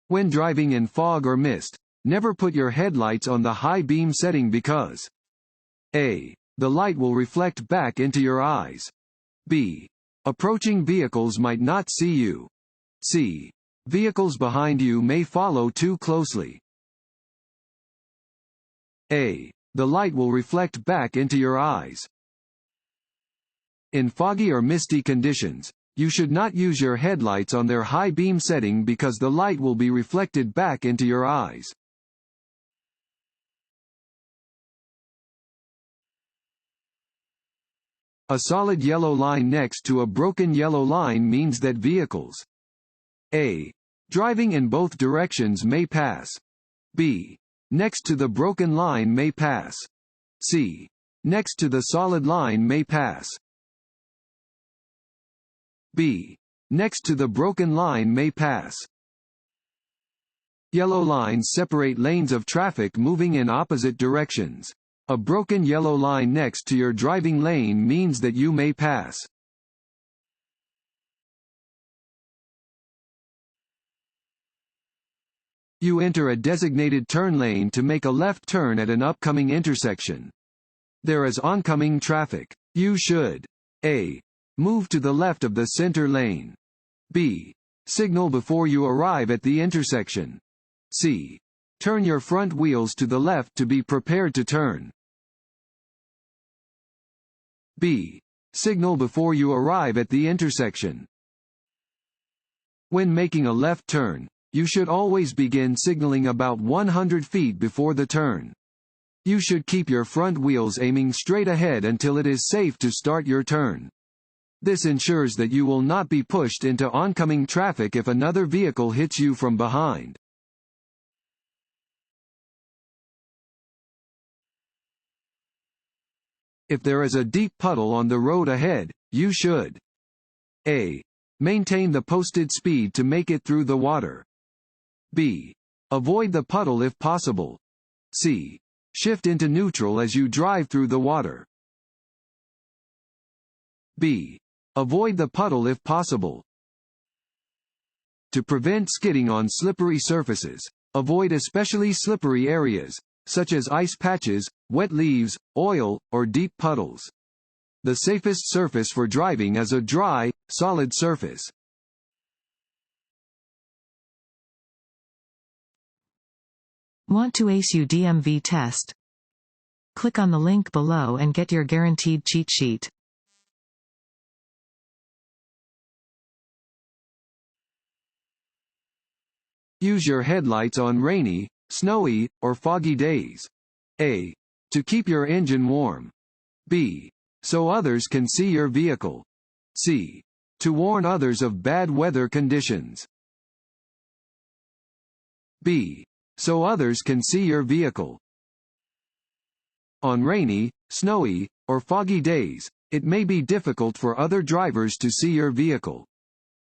When driving in fog or mist, never put your headlights on the high beam setting because A. The light will reflect back into your eyes. B. Approaching vehicles might not see you. C. Vehicles behind you may follow too closely. A. The light will reflect back into your eyes. In foggy or misty conditions, you should not use your headlights on their high beam setting because the light will be reflected back into your eyes. A solid yellow line next to a broken yellow line means that vehicles A. Driving in both directions may pass. B. Next to the broken line may pass. C. Next to the solid line may pass. B. Next to the broken line may pass. Yellow lines separate lanes of traffic moving in opposite directions. A broken yellow line next to your driving lane means that you may pass. You enter a designated turn lane to make a left turn at an upcoming intersection. There is oncoming traffic. You should A. Move to the left of the center lane. B. Signal before you arrive at the intersection. C. Turn your front wheels to the left to be prepared to turn. B. Signal before you arrive at the intersection. When making a left turn, you should always begin signaling about 100 feet before the turn. You should keep your front wheels aiming straight ahead until it is safe to start your turn. This ensures that you will not be pushed into oncoming traffic if another vehicle hits you from behind. If there is a deep puddle on the road ahead, you should A. Maintain the posted speed to make it through the water. B. Avoid the puddle if possible. C. Shift into neutral as you drive through the water. B. Avoid the puddle if possible. To prevent skidding on slippery surfaces, avoid especially slippery areas, such as ice patches, wet leaves, oil, or deep puddles. The safest surface for driving is a dry, solid surface. Want to ace your DMV test? Click on the link below and get your guaranteed cheat sheet. Use your headlights on rainy, snowy, or foggy days. A. To keep your engine warm. B. So others can see your vehicle. C. To warn others of bad weather conditions. B. So others can see your vehicle. On rainy, snowy, or foggy days, it may be difficult for other drivers to see your vehicle.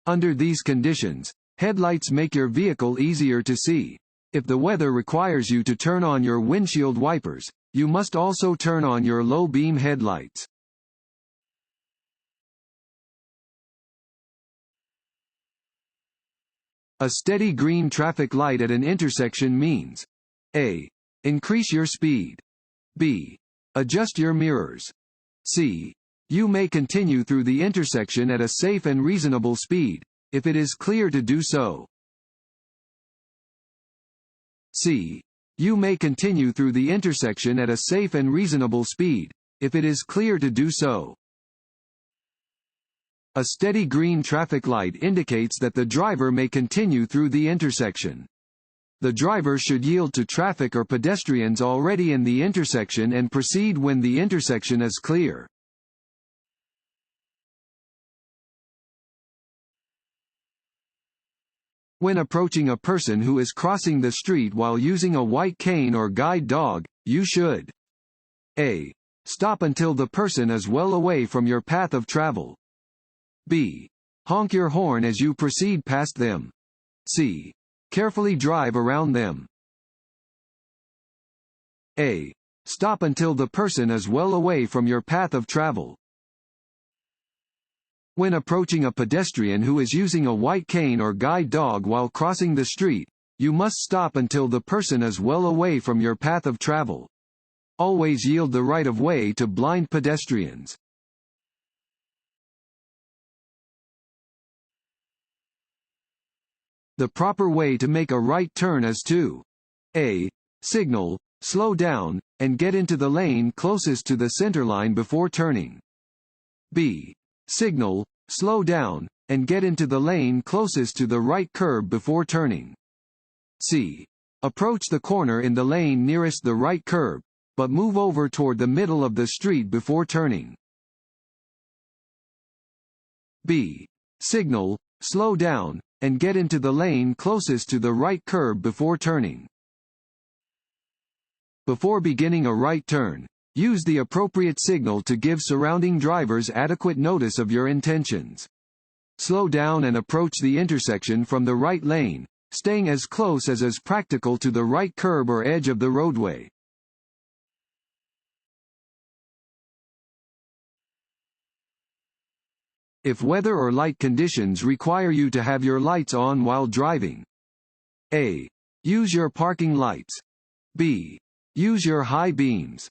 Under these conditions, headlights make your vehicle easier to see. If the weather requires you to turn on your windshield wipers, you must also turn on your low-beam headlights. A steady green traffic light at an intersection means A. Increase your speed. B. Adjust your mirrors. C. You may continue through the intersection at a safe and reasonable speed, if it is clear to do so. C. You may continue through the intersection at a safe and reasonable speed, if it is clear to do so. A steady green traffic light indicates that the driver may continue through the intersection. The driver should yield to traffic or pedestrians already in the intersection and proceed when the intersection is clear. When approaching a person who is crossing the street while using a white cane or guide dog, you should A. Stop until the person is well away from your path of travel. B. Honk your horn as you proceed past them. C. Carefully drive around them. A. Stop until the person is well away from your path of travel. When approaching a pedestrian who is using a white cane or guide dog while crossing the street, you must stop until the person is well away from your path of travel. Always yield the right of way to blind pedestrians. The proper way to make a right turn is to A. Signal, slow down, and get into the lane closest to the centerline before turning. B. Signal, slow down, and get into the lane closest to the right curb before turning. C. Approach the corner in the lane nearest the right curb, but move over toward the middle of the street before turning. B. Signal, slow down, and get into the lane closest to the right curb before turning. Before beginning a right turn, use the appropriate signal to give surrounding drivers adequate notice of your intentions. Slow down and approach the intersection from the right lane, staying as close as is practical to the right curb or edge of the roadway. If weather or light conditions require you to have your lights on while driving. A. Use your parking lights. B. Use your high beams.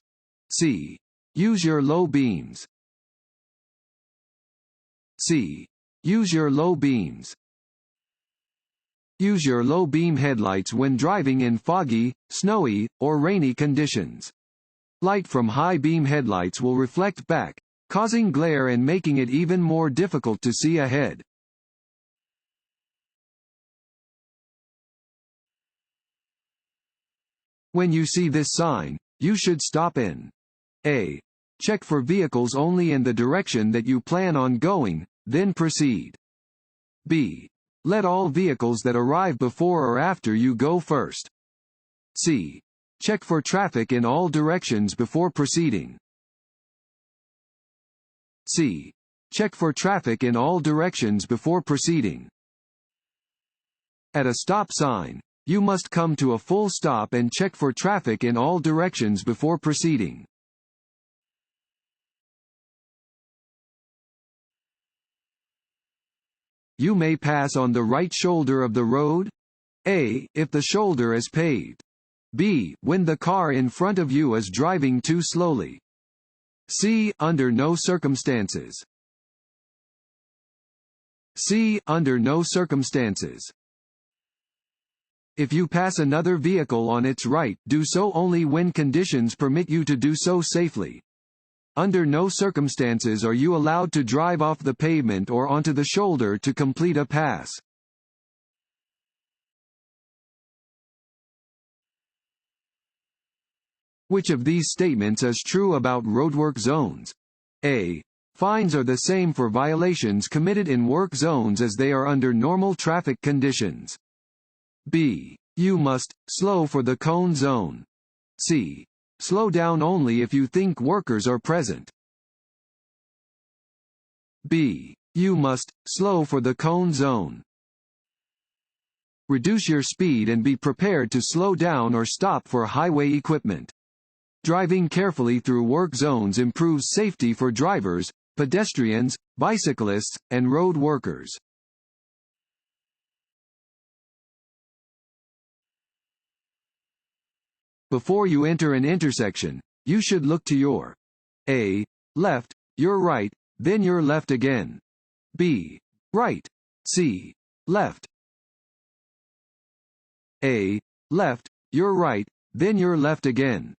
C. Use your low beams. C. Use your low beams. Use your low beam headlights when driving in foggy, snowy, or rainy conditions. Light from high beam headlights will reflect back, causing glare and making it even more difficult to see ahead. When you see this sign, you should stop in. A. Check for vehicles only in the direction that you plan on going, then proceed. B. Let all vehicles that arrive before or after you go first. C. Check for traffic in all directions before proceeding. C. Check for traffic in all directions before proceeding. At a stop sign, you must come to a full stop and check for traffic in all directions before proceeding. You may pass on the right shoulder of the road. A. If the shoulder is paved. B. When the car in front of you is driving too slowly. C. Under no circumstances. C. Under no circumstances. If you pass another vehicle on its right, do so only when conditions permit you to do so safely. Under no circumstances are you allowed to drive off the pavement or onto the shoulder to complete a pass. Which of these statements is true about roadwork zones? A. Fines are the same for violations committed in work zones as they are under normal traffic conditions. B. You must slow for the cone zone. C. Slow down only if you think workers are present. B. You must slow for the cone zone. Reduce your speed and be prepared to slow down or stop for highway equipment. Driving carefully through work zones improves safety for drivers, pedestrians, bicyclists, and road workers. Before you enter an intersection, you should look to your A. Left, your right, then your left again. B. Right. C. Left. A. Left, your right, then your left again.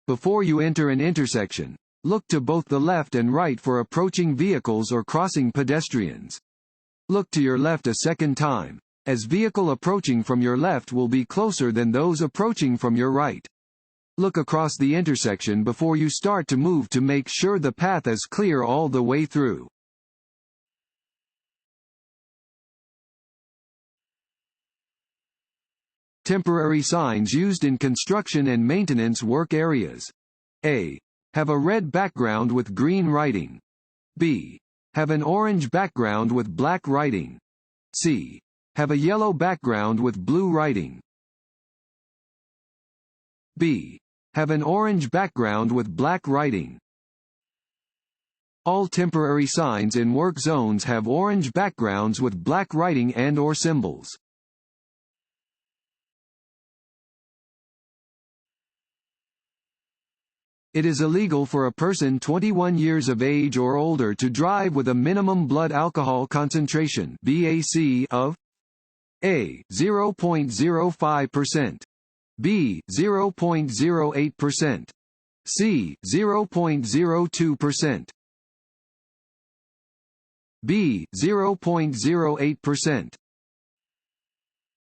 Before you enter an intersection, look to both the left and right for approaching vehicles or crossing pedestrians. Look to your left a second time, as vehicle approaching from your left will be closer than those approaching from your right. Look across the intersection before you start to move to make sure the path is clear all the way through. Temporary signs used in construction and maintenance work areas. A. Have a red background with green writing. B. Have an orange background with black writing. C. Have a yellow background with blue writing. B. Have an orange background with black writing. All temporary signs in work zones have orange backgrounds with black writing and/or symbols. It is illegal for a person 21 years of age or older to drive with a minimum blood alcohol concentration (BAC) of A. 0.05%, B. 0.08%, C. 0.02%, B. 0.08%.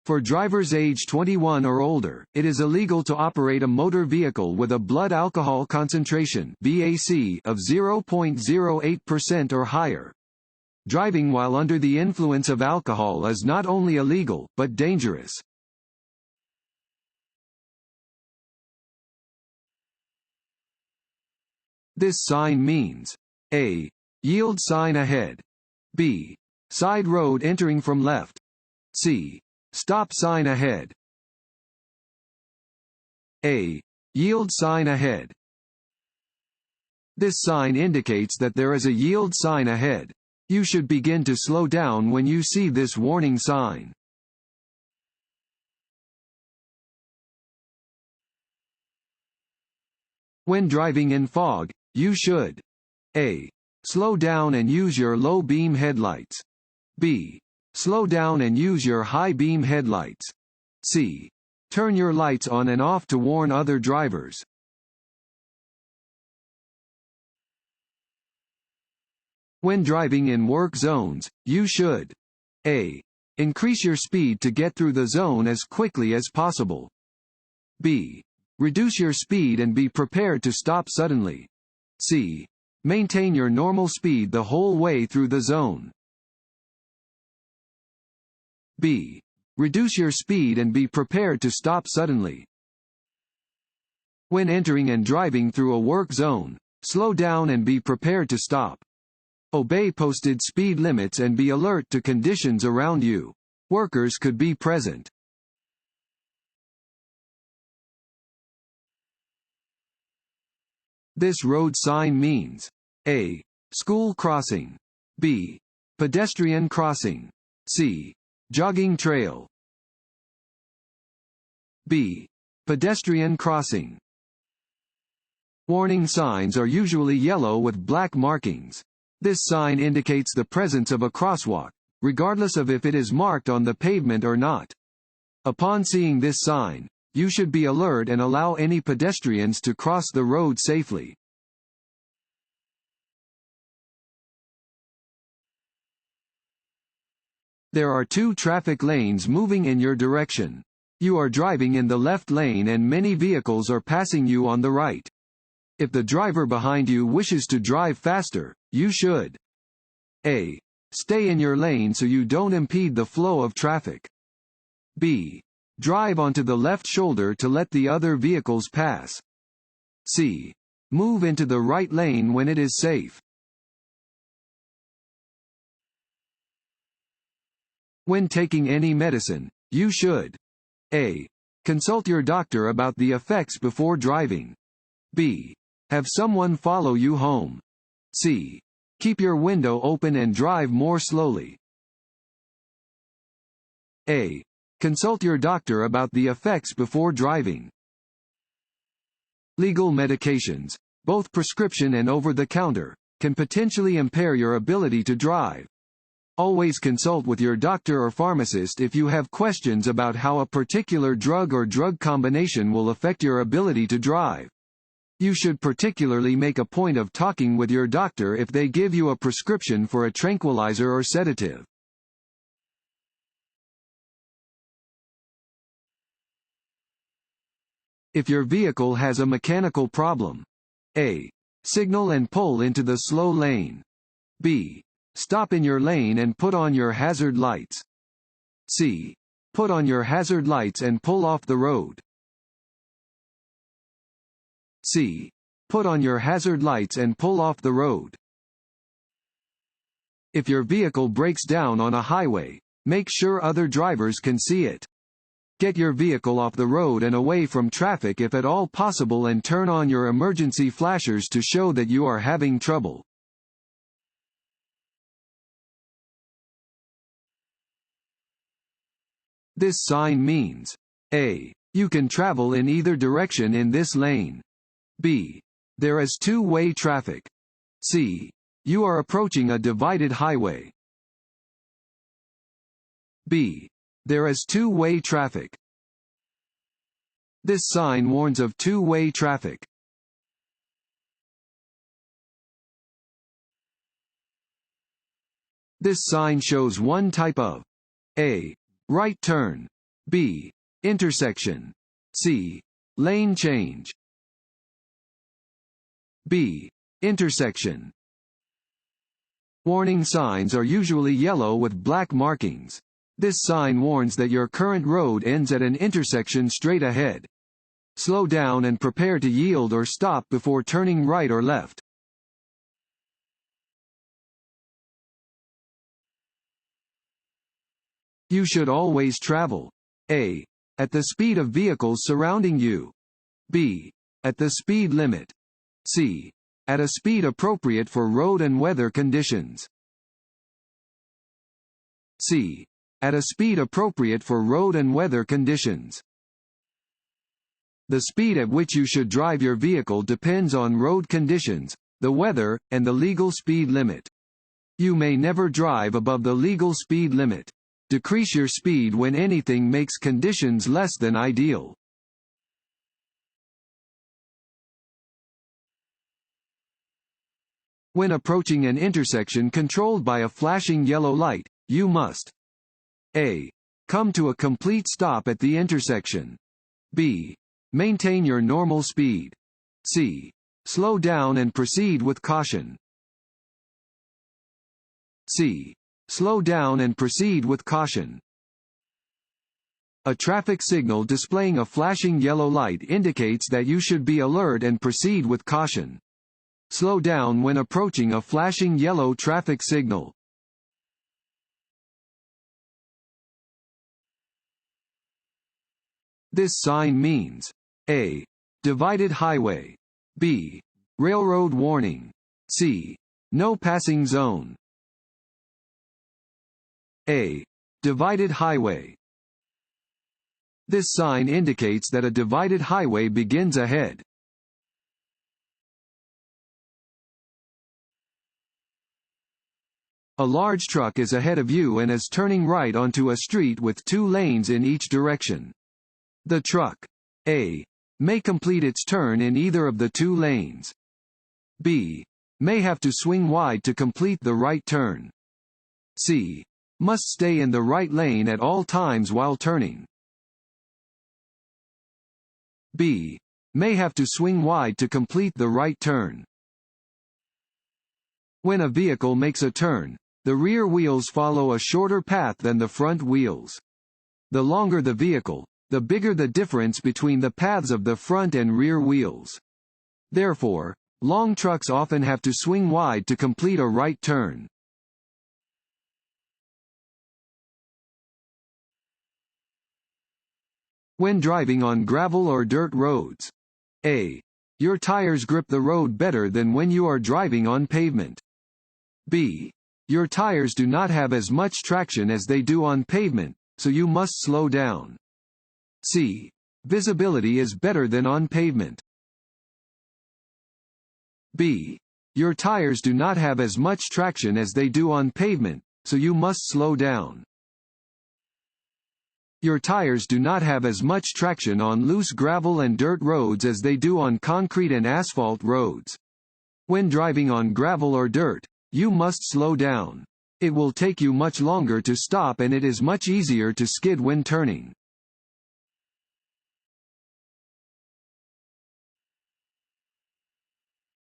For drivers age 21 or older, it is illegal to operate a motor vehicle with a blood alcohol concentration (BAC) of 0.08% or higher. Driving while under the influence of alcohol is not only illegal, but dangerous. This sign means A. Yield sign ahead. B. Side road entering from left. C. Stop sign ahead. A. Yield sign ahead. This sign indicates that there is a yield sign ahead. You should begin to slow down when you see this warning sign. When driving in fog, you should A. Slow down and use your low beam headlights. B. Slow down and use your high beam headlights. C. Turn your lights on and off to warn other drivers. When driving in work zones, you should A. Increase your speed to get through the zone as quickly as possible. B. Reduce your speed and be prepared to stop suddenly. C. Maintain your normal speed the whole way through the zone. B. Reduce your speed and be prepared to stop suddenly. When entering and driving through a work zone, slow down and be prepared to stop. Obey posted speed limits and be alert to conditions around you. Workers could be present. This road sign means A. School crossing. B. Pedestrian crossing. C. Jogging trail. B. Pedestrian crossing. Warning signs are usually yellow with black markings. This sign indicates the presence of a crosswalk, regardless of if it is marked on the pavement or not. Upon seeing this sign, you should be alert and allow any pedestrians to cross the road safely. There are 2 traffic lanes moving in your direction. You are driving in the left lane and many vehicles are passing you on the right. If the driver behind you wishes to drive faster, you should A. Stay in your lane so you don't impede the flow of traffic. B. Drive onto the left shoulder to let the other vehicles pass. C. Move into the right lane when it is safe. When taking any medicine, you should A. Consult your doctor about the effects before driving. B. Have someone follow you home. C. Keep your window open and drive more slowly. A. Consult your doctor about the effects before driving. Legal medications, both prescription and over-the-counter, can potentially impair your ability to drive. Always consult with your doctor or pharmacist if you have questions about how a particular drug or drug combination will affect your ability to drive. You should particularly make a point of talking with your doctor if they give you a prescription for a tranquilizer or sedative. If your vehicle has a mechanical problem, A. Signal and pull into the slow lane. B. Stop in your lane and put on your hazard lights. C. Put on your hazard lights and pull off the road. C. Put on your hazard lights and pull off the road. If your vehicle breaks down on a highway, make sure other drivers can see it. Get your vehicle off the road and away from traffic if at all possible and turn on your emergency flashers to show that you are having trouble. This sign means A. You can travel in either direction in this lane. B. There is two-way traffic. C. You are approaching a divided highway. B. There is two-way traffic. This sign warns of two-way traffic. This sign shows one type of A. Right turn. B. Intersection. C. Lane change. B. Intersection. Warning signs are usually yellow with black markings. This sign warns that your current road ends at an intersection straight ahead. Slow down and prepare to yield or stop before turning right or left. You should always travel A. At the speed of vehicles surrounding you. B. At the speed limit. C. At a speed appropriate for road and weather conditions. C. At a speed appropriate for road and weather conditions. The speed at which you should drive your vehicle depends on road conditions, the weather, and the legal speed limit. You may never drive above the legal speed limit. Decrease your speed when anything makes conditions less than ideal. When approaching an intersection controlled by a flashing yellow light, you must A. Come to a complete stop at the intersection. B. Maintain your normal speed. C. Slow down and proceed with caution. C. Slow down and proceed with caution. A traffic signal displaying a flashing yellow light indicates that you should be alert and proceed with caution. Slow down when approaching a flashing yellow traffic signal. This sign means A. Divided highway. B. Railroad warning. C. No passing zone. A. Divided highway. This sign indicates that a divided highway begins ahead. A large truck is ahead of you and is turning right onto a street with two lanes in each direction. The truck A. May complete its turn in either of the two lanes. B. May have to swing wide to complete the right turn. C. Must stay in the right lane at all times while turning. B. May have to swing wide to complete the right turn. When a vehicle makes a turn, the rear wheels follow a shorter path than the front wheels. The longer the vehicle, the bigger the difference between the paths of the front and rear wheels. Therefore, long trucks often have to swing wide to complete a right turn. When driving on gravel or dirt roads. A. Your tires grip the road better than when you are driving on pavement. B. Your tires do not have as much traction as they do on pavement, so you must slow down. C. Visibility is better than on pavement. B. Your tires do not have as much traction as they do on pavement, so you must slow down. Your tires do not have as much traction on loose gravel and dirt roads as they do on concrete and asphalt roads. When driving on gravel or dirt, you must slow down. It will take you much longer to stop and it is much easier to skid when turning.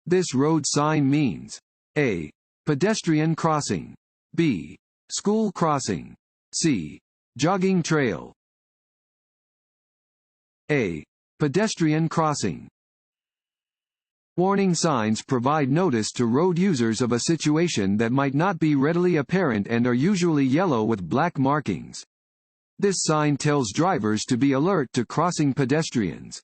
This road sign means A. Pedestrian crossing. B. School crossing. C. Jogging trail. A. Pedestrian crossing. Warning signs provide notice to road users of a situation that might not be readily apparent and are usually yellow with black markings. This sign tells drivers to be alert to crossing pedestrians.